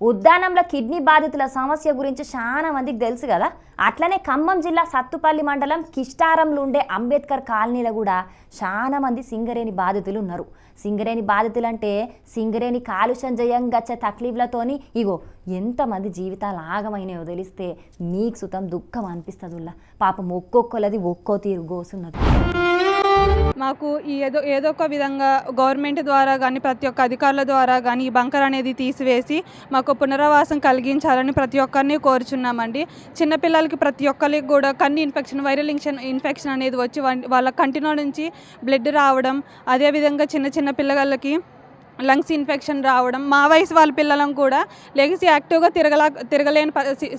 ఉద్దానంలో kidney బాధితుల సమస్య గురించి చాలా మందికి తెలుసు కదా. అట్లనే ఖమ్మం జిల్లా సత్తుపల్లి మండలం కిష్టారంలో ఉండే అంబేద్కర్ కాలనీలో కూడా చాలా మంది సింగరేణి బాధితులు ఉన్నారు. సింగరేణి బాధితులు అంటే సింగరేణి కాలుష్యం జయంగచ్చే తక్లీఫ్లతోని ఇగో ఎంతమంది జీవితాలు ఆగమైనాయో తెలిస్తే మీకు సుతం దుఃఖం అనిపిస్తుంది. పాపం ఒక్కొక్కలది ఒక్కో తీరు గోసున్నది. మాకు ఏదో ఒక విధంగా గవర్నమెంట్ ద్వారా కానీ ప్రతి ఒక్క అధికారుల ద్వారా కానీ ఈ బంకర్ అనేది తీసివేసి మాకు పునరావాసం కలిగించాలని ప్రతి ఒక్కరిని కోరుచున్నామండి. చిన్నపిల్లలకి ప్రతి ఒక్కరికి కూడా కన్ను ఇన్ఫెక్షన్, వైరల్ ఇన్ఫెక్షన్ అనేది వచ్చి వాళ్ళ కంటిలో నుంచి బ్లడ్ రావడం, అదేవిధంగా చిన్న చిన్న పిల్లలకి లంగ్స్ ఇన్ఫెక్షన్ రావడం, మా వయసు వాళ్ళ పిల్లలం కూడా లెగిసి యాక్టివ్గా తిరగలేని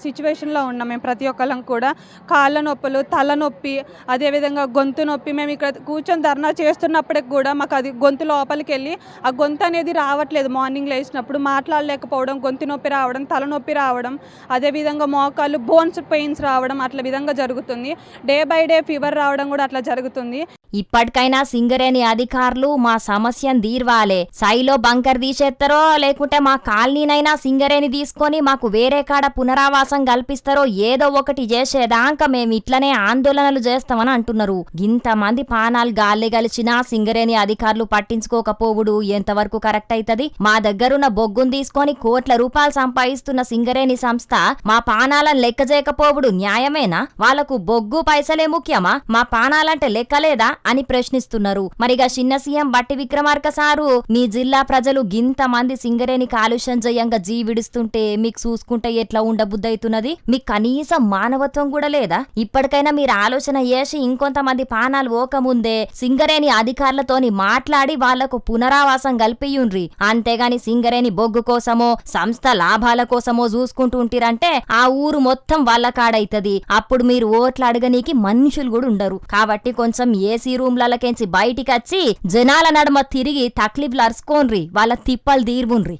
సిచ్యువేషన్లో ఉన్నాం. మేము ప్రతి ఒక్కళ్ళం కూడా కాళ్ళ నొప్పులు, తలనొప్పి, అదేవిధంగా గొంతు నొప్పి. మేము ఇక్కడ కూర్చొని ధర్నా చేస్తున్నప్పటికి కూడా మాకు అది గొంతు లోపలికి వెళ్ళి ఆ గొంతు అనేది రావట్లేదు. మార్నింగ్ లేచినప్పుడు మాట్లాడలేకపోవడం, గొంతు నొప్పి రావడం, తలనొప్పి రావడం, అదేవిధంగా మోకాళ్ళు బోన్స్ పెయిన్స్ రావడం అట్లా విధంగా జరుగుతుంది. డే బై డే ఫీవర్ రావడం కూడా అట్లా జరుగుతుంది. ఇప్పటికైనా సింగరేణి అధికారులు మా సమస్యను తీర్వాలే. సైలో బంకర్ తీసేస్తారో లేకుంటే మా కాలనీనైనా సింగరేణి తీసుకొని మాకు వేరే కాడ పునరావాసం కల్పిస్తారో ఏదో ఒకటి చేసేదాకా మేము ఇట్లనే ఆందోళనలు చేస్తామని అంటున్నారు. ఇంతమంది పానాలు గాలి గలిచినా సింగరేణి అధికారులు పట్టించుకోకపోవుడు ఎంతవరకు కరెక్ట్ అవుతుంది? మా దగ్గరున్న బొగ్గును తీసుకొని కోట్ల రూపాయలు సంపాదిస్తున్న సింగరేణి సంస్థ మా పానాలను లెక్క చేయకపోవుడు న్యాయమేనా? వాళ్లకు బొగ్గు పైసలే ముఖ్యమా? మా పానాలంటే లెక్కలేదా అని ప్రశ్నిస్తున్నారు. మరిగా చిన్న సీఎం బట్టి విక్రమార్క సారు, మీ జిల్లా ప్రజలు గింత మంది సింగరేణి కాలుష్యం జయంగా జీవిడుస్తుంటే మీకు చూసుకుంటే ఎట్లా ఉండబుద్దవుతున్నది? మీకు కనీసం మానవత్వం కూడా లేదా? ఇప్పటికైనా మీరు ఆలోచన చేసి ఇంకొంతమంది పానాలు ఓకముందే సింగరేణి అధికారులతోని మాట్లాడి వాళ్లకు పునరావాసం కల్పియుండ్రి. అంతేగాని సింగరేణి బొగ్గు కోసమో సంస్థ లాభాల కోసమో చూసుకుంటూ ఉంటిరంటే ఆ ఊరు మొత్తం వాళ్ళ కాడైతది. అప్పుడు మీరు ఓట్లు అడగనీకి మనుషులు కూడా ఉండరు. కాబట్టి కొంచెం ఏసీ రూమ్లకెంచి బయటికి వచ్చి జనాల నడుమ తిరిగి తక్లీఫ్లు అరుచుకోన్రి, వాళ్ళ తిప్పలు తీర్వుండ్రి.